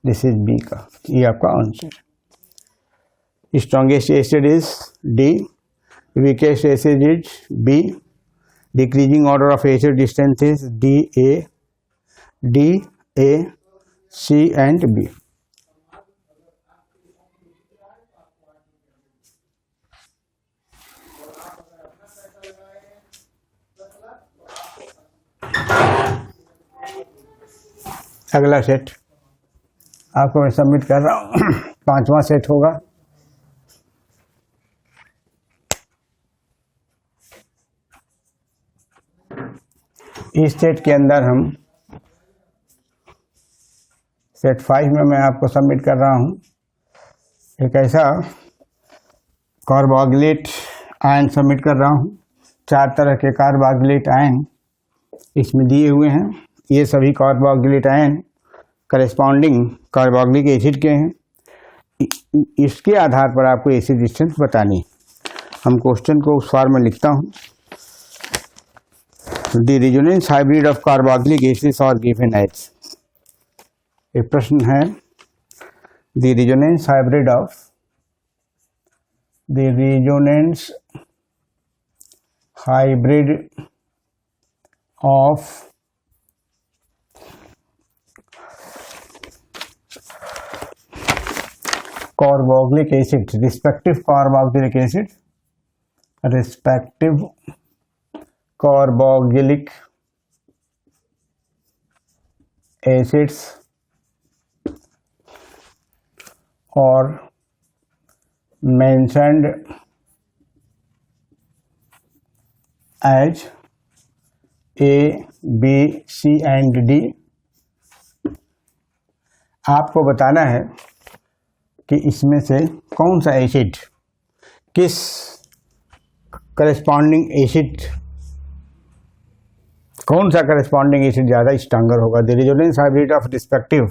दिस इज B का। ये आपका answer. Strongest acid is D, weakest acid is B, decreasing order of acid strength is D, A, C and B. अगला सेट आपको मैं सबमिट कर रहा हूँ। 5वां सेट होगा। इस सेट के अंदर हम सेट 5 में मैं आपको सबमिट कर रहा हूँ एक ऐसा कार्बोक्सिलेट आयन सबमिट कर रहा हूँ। 4 तरह के कार्बोक्सिलेट आयन इसमें दिए हुए हैं। ये सभी carboxylate ion corresponding carboxylic acid के हैं। इसके आधार पर आपको एसिड स्ट्रेंथ बतानी। हम क्वेश्चन को उस फॉर्म में लिखता हूँ। The resonance hybrid of carboxylic acids are given as। एक प्रश्न है, the resonance hybrid of carboxylic acid, respective carboxylic acid carboxylic acids और mentioned as A, B, C and D। आपको बताना है कि इसमें से कौन सा एसिड किस करस्पॉन्डिंग एसिड कौन सा करस्पॉन्डिंग एसिड ज़्यादा स्ट्रॉन्गर होगा। The resonance hybrid of respective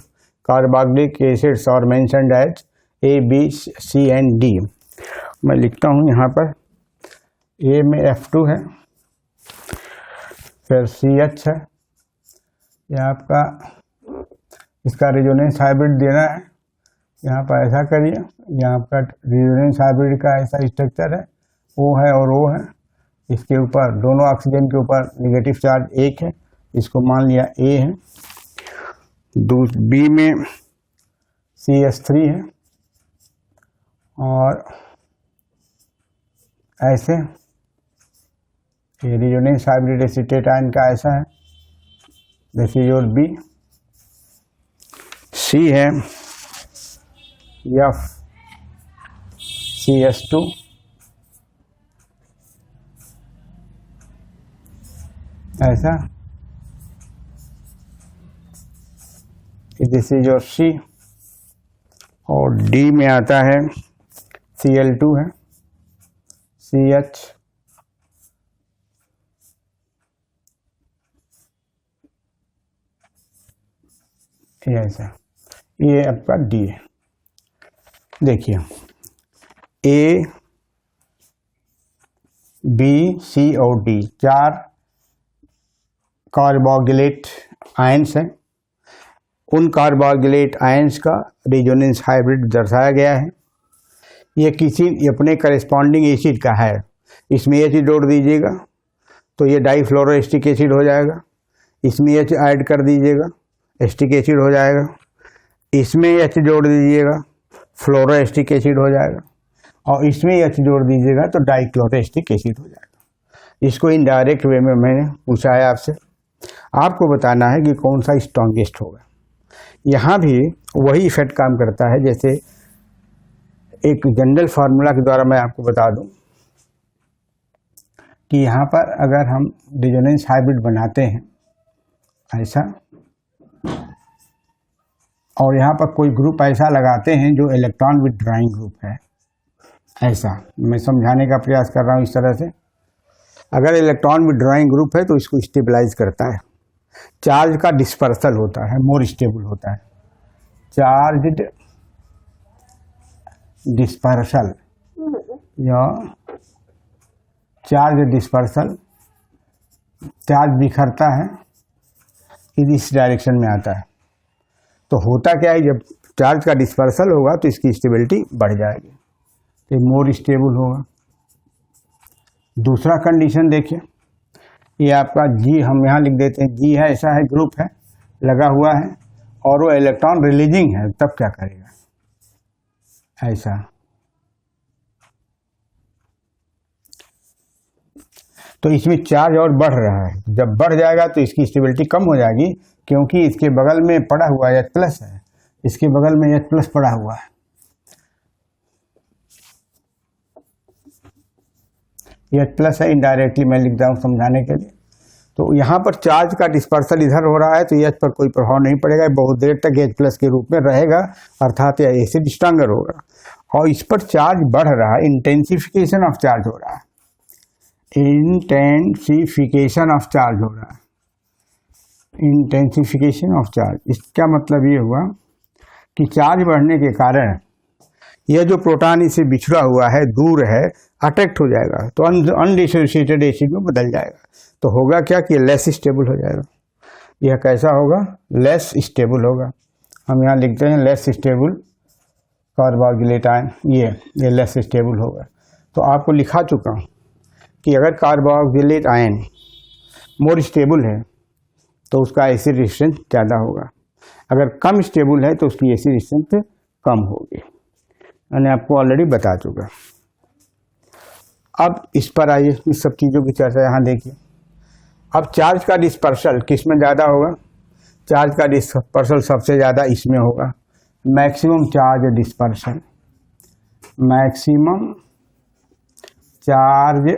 carboxylic acids और mentioned as A, B, C and D। मैं लिखता हूँ यहाँ पर A में F2 है, फिर CH है, यह आपका इसका रेजोनेंस हाइब्रिड देना है। यहाँ पर ऐसा करिए, यहाँ आपका रेजोनेंस हाइब्रिड का ऐसा स्ट्रक्चर है, O है और O है, इसके ऊपर दोनों ऑक्सीजन के ऊपर नेगेटिव चार्ज एक है, इसको मान लिया A है। B में CH3 है और ऐसे रेजोनेंस हाइब्रिड एसीटेट आयन का ऐसा है, this is your B। C है FCH2 ऐसा, दिस इज योर C। और D में आता है Cl2 है, CH ऐसा, ये आपका D है। देखिए A, B, C और D चार कार्बोक्सिलेट आयंस हैं। उन कार्बोक्सिलेट आयंस का रेजोनेंस हाइब्रिड दर्शाया गया है। ये किसी अपने करस्पॉन्डिंग एसिड का है, इसमें H जोड़ दीजिएगा तो ये डाईफ्लोरोएस्टिक एसिड हो जाएगा, इसमें H ऐड कर दीजिएगा एस्टिक एसिड हो जाएगा, इसमें H जोड़ दीजिएगा फ्लोरोएस्टिक एसिड हो जाएगा, और इसमें H जोड़ दीजिएगा तो डाईक्लोरोएस्टिक एसिड हो जाएगा। इसको इनडायरेक्ट वे में मैंने पूछा है आपसे, आपको बताना है कि कौन सा स्ट्रॉन्गेस्ट होगा। यहाँ भी वही इफेक्ट काम करता है, जैसे एक जनरल फार्मूला के द्वारा मैं आपको बता दूं कि यहाँ पर अगर हम रेजोनेंस हाइब्रिड बनाते हैं ऐसा, और यहाँ पर कोई ग्रुप ऐसा लगाते हैं जो इलेक्ट्रॉन विथड्रॉइंग ग्रुप है, ऐसा मैं समझाने का प्रयास कर रहा हूँ। इस तरह से अगर इलेक्ट्रॉन विथड्रॉइंग ग्रुप है तो इसको स्टेबलाइज करता है, चार्ज का डिस्पर्सल होता है, मोर स्टेबल होता है। चार्ज डिस्पर्सल या चार्ज डिस्पर्सल, चार्ज बिखरता है, इस डायरेक्शन में आता है। तो होता क्या है, जब चार्ज का डिस्पर्सल होगा तो इसकी स्टेबिलिटी बढ़ जाएगी, तो मोर स्टेबल होगा। दूसरा कंडीशन देखिए, ये आपका G हम यहाँ लिख देते हैं, G है ऐसा है, ग्रुप है लगा हुआ है और वो इलेक्ट्रॉन रिलीजिंग है, तब क्या करेगा ऐसा। तो इसमें चार्ज और बढ़ रहा है, जब बढ़ जाएगा तो इसकी स्टेबिलिटी कम हो जाएगी, क्योंकि इसके बगल में पड़ा हुआ H+ है, इसके बगल में H+ पड़ा हुआ है। H+ है, इनडायरेक्टली मैं लिख रहा हूँ समझाने के लिए। तो यहाँ पर चार्ज का डिस्पर्सल इधर हो रहा है तो H पर कोई प्रभाव नहीं पड़ेगा, बहुत देर तक H+ के रूप में रहेगा, अर्थात यह एसिड स्ट्रॉन्गर होगा। और इस पर चार्ज बढ़ रहा है, इंटेंसिफिकेशन ऑफ चार्ज हो रहा है, इंटेंसिफिकेशन ऑफ चार्ज हो रहा है, इंटेंसिफिकेशन ऑफ चार्ज। इसका मतलब ये हुआ कि चार्ज बढ़ने के कारण यह जो प्रोटॉन इससे बिछड़ा हुआ है, दूर है, अट्रैक्ट हो जाएगा, तो अनडिसोसिएटेड एसिड में बदल जाएगा। तो होगा क्या कि लेस स्टेबल हो जाएगा। यह कैसा होगा, लेस स्टेबल होगा। हम यहाँ लिखते हैं लेस स्टेबल कार्बोक्सिलेट आयन, ये लेस स्टेबल होगा। तो आपको लिखा चुका हूँ कि अगर कार्बोक्सिलेट आयन मोर स्टेबल है तो उसका एसिड रेजिस्टेंस ज़्यादा होगा, अगर कम स्टेबल है तो उसकी एसिड रेजिस्टेंस कम होगी। मैंने आपको ऑलरेडी बता चुका। अब इस पर आइए, इस सब चीज़ों की चर्चा यहाँ देखिए। अब चार्ज का डिस्पर्सल किस में ज़्यादा होगा? चार्ज का डिस्पर्सल सबसे ज़्यादा इसमें होगा, maximum charge dispersal, maximum charge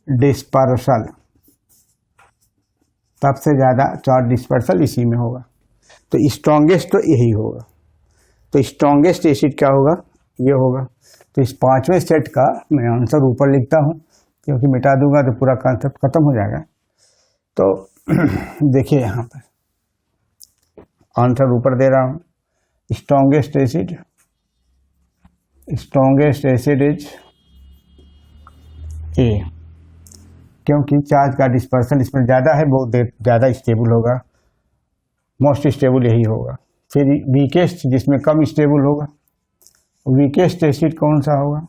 dispersal, सबसे ज़्यादा चार्ज डिस्पर्सल इसी में होगा। तो स्ट्रॉन्गेस्ट तो यही होगा। तो स्ट्रॉन्गेस्ट एसिड क्या होगा? ये होगा। तो इस पांचवें सेट का मैं आंसर ऊपर लिखता हूँ, क्योंकि मिटा दूंगा तो पूरा कॉन्सेप्ट खत्म हो जाएगा। तो देखिए यहाँ पर आंसर ऊपर दे रहा हूँ, स्ट्रॉन्गेस्ट एसिड इज ए, क्योंकि चार्ज का डिस्पर्सन इसमें ज़्यादा है, बहुत ज़्यादा स्टेबल होगा, मोस्ट स्टेबल यही होगा। फिर वीकेस्ट जिसमें कम स्टेबल होगा, वीकेस्ट एसिड कौन सा होगा?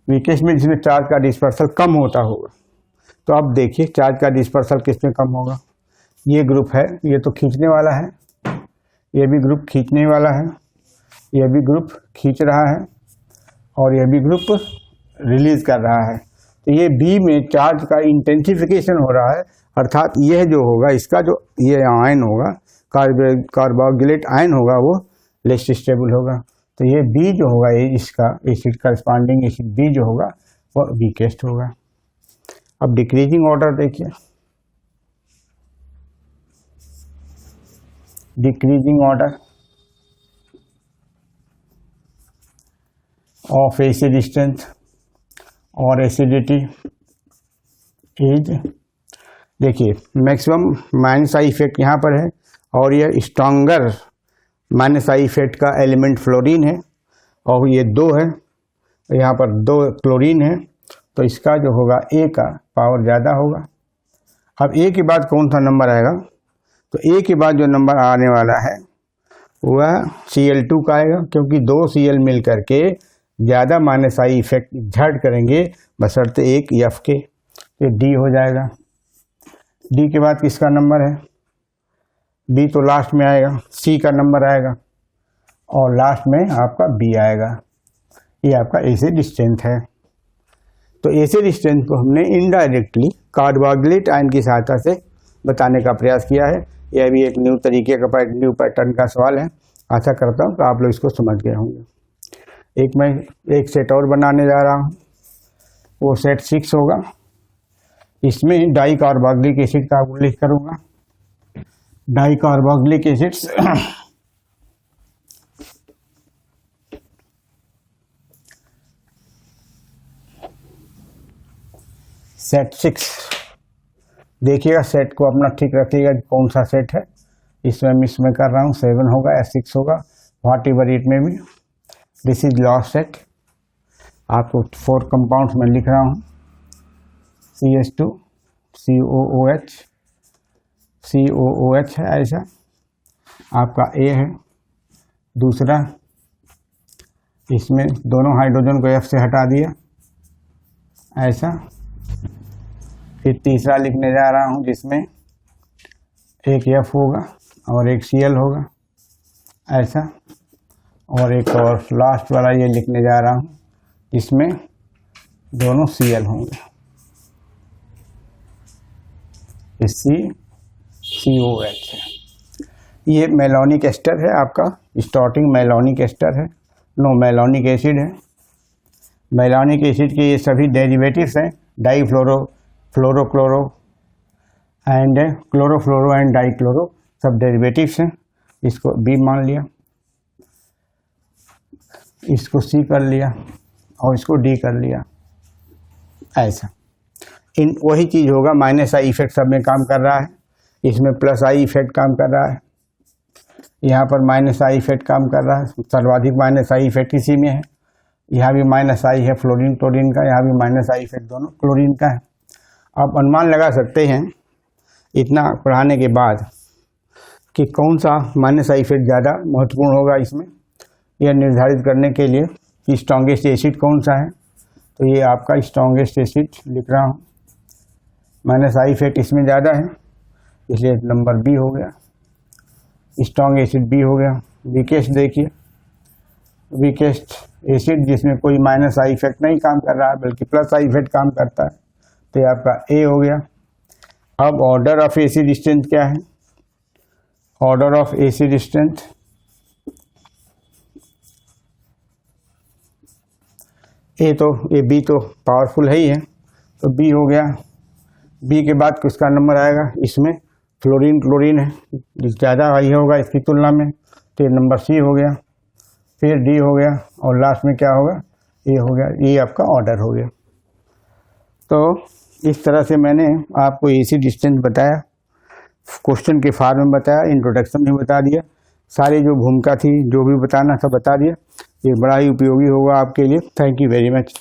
वीकेस्ट में जिसमें चार्ज का डिस्पर्सल कम होता होगा। तो अब देखिए चार्ज का डिस्पर्सल किस में कम होगा? ये ग्रुप है, ये तो खींचने वाला है, ये भी ग्रुप खींचने वाला है, ये भी ग्रुप खींच रहा है, और ये भी ग्रुप रिलीज कर रहा है। तो ये बी में चार्ज का इंटेंसिफिकेशन हो रहा है, अर्थात यह जो होगा इसका जो ये आयन होगा, कार्बोक्सिलेट आयन होगा, वो लेस स्टेबल होगा। तो ये बी जो होगा, ये इसका एसिड करस्पॉन्डिंग एसिड बी जो होगा वो वीकेस्ट होगा। अब डिक्रीजिंग ऑर्डर देखिए, decreasing order of acid strength और एसिडिटी इज, देखिए मैक्सिमम माइनस आई इफेक्ट यहाँ पर है, और ये स्ट्रॉन्गर माइनस आई इफेक्ट का एलिमेंट फ्लोरीन है, और ये 2 है, यहाँ पर 2 क्लोरीन है, तो इसका जो होगा ए का पावर ज़्यादा होगा। अब ए के बाद कौन सा नंबर आएगा? तो ए के बाद जो नंबर आने वाला है वह Cl2 का आएगा, क्योंकि 2 Cl मिल करके ज़्यादा माइनस आई इफेक्ट एक्सर्ट करेंगे बशर्ते एक F के, तो डी हो जाएगा। डी के बाद किसका नंबर है? बी तो लास्ट में आएगा, सी का नंबर आएगा, और लास्ट में आपका बी आएगा। ये आपका एसिड स्ट्रेंथ है। तो एसिड स्ट्रेंथ को हमने इनडायरेक्टली कार्बोक्सिलेट आयन की सहायता से बताने का प्रयास किया है। यह भी एक न्यू तरीके का न्यू पैटर्न का सवाल है। आशा करता हूँ तो आप लोग इसको समझ गए होंगे। मैं एक सेट और बनाने जा रहा हूँ, वो सेट 6 होगा। इसमें डाई कार्बोक्सिलिक एसिड का उल्लेख करूँगा। डाई कार्बोक्सिलिक एसिड्स सेट 6 देखिएगा, सेट को अपना ठीक रखिएगा कौन सा सेट है। इसमें कर रहा हूँ 7 होगा या 6 होगा, व्हाट एवर इट में भी। This is lost set. आपको 4 कंपाउंड्स में लिख रहा हूँ, CH2 COOH है, ऐसा आपका A है। दूसरा, इसमें दोनों हाइड्रोजन को F से हटा दिया, ऐसा। फिर तीसरा लिखने जा रहा हूँ, जिसमें एक F होगा और एक Cl होगा, ऐसा। और एक और लास्ट वाला ये लिखने जा रहा हूँ, इसमें दोनों Cl होंगे, COH है। ये मेलोनिक एस्टर है, आपका स्टार्टिंग मेलोनिक एस्टर है, नो मेलोनिक एसिड है। मेलोनिक एसिड के ये सभी डेरिवेटिव्स हैं, difluoro, फ्लोरोक्लोरो and chlorofluoro and dichloro, सब डेरिवेटिव्स हैं। इसको B मान लिया, इसको C कर लिया और इसको D कर लिया, ऐसा। इन वही चीज़ होगा, माइनस आई इफेक्ट सब में काम कर रहा है, इसमें प्लस आई इफेक्ट काम कर रहा है, यहाँ पर माइनस आई इफेक्ट काम कर रहा है, सर्वाधिक माइनस आई इफेक्ट इसी में है। यहाँ भी माइनस आई है फ्लोरीन क्लोरीन का, यहाँ भी माइनस आई इफेक्ट दोनों क्लोरीन का है। आप अनुमान लगा सकते हैं इतना पढ़ाने के बाद कि कौन सा माइनस आई इफेक्ट ज़्यादा महत्वपूर्ण होगा इसमें, यह निर्धारित करने के लिए कि स्ट्रॉन्गेस्ट एसिड कौन सा है। तो ये आपका स्ट्रॉन्गेस्ट एसिड लिख रहा हूँ, माइनस आई इफेक्ट इसमें ज़्यादा है, इसलिए नंबर B हो गया, स्ट्रॉन्ग एसिड B हो गया। वीकेस्ट देखिए, वीकेस्ट एसिड जिसमें कोई माइनस आई इफेक्ट नहीं काम कर रहा है बल्कि प्लस आई इफेक्ट काम करता है, तो ये आपका ए हो गया। अब ऑर्डर ऑफ एसी डिस्टेंस क्या है? ऑर्डर ऑफ एसी डिस्टेंस ए तो ये बी तो पावरफुल है ही है, तो बी हो गया। बी के बाद किसका नंबर आएगा? इसमें फ्लोरीन क्लोरीन है, ज़्यादा हाई होगा इसकी तुलना में, तो ये नंबर सी हो गया। फिर डी हो गया और लास्ट में क्या होगा? ए हो गया। ये आपका ऑर्डर हो गया। तो इस तरह से मैंने आपको एसी डिस्टेंस बताया, क्वेश्चन के फॉर्म में बताया, इंट्रोडक्शन में बता दिया, सारी जो भूमिका थी जो भी बताना था बता दिया। ये बड़ा ही उपयोगी होगा आपके लिए। Thank you very much.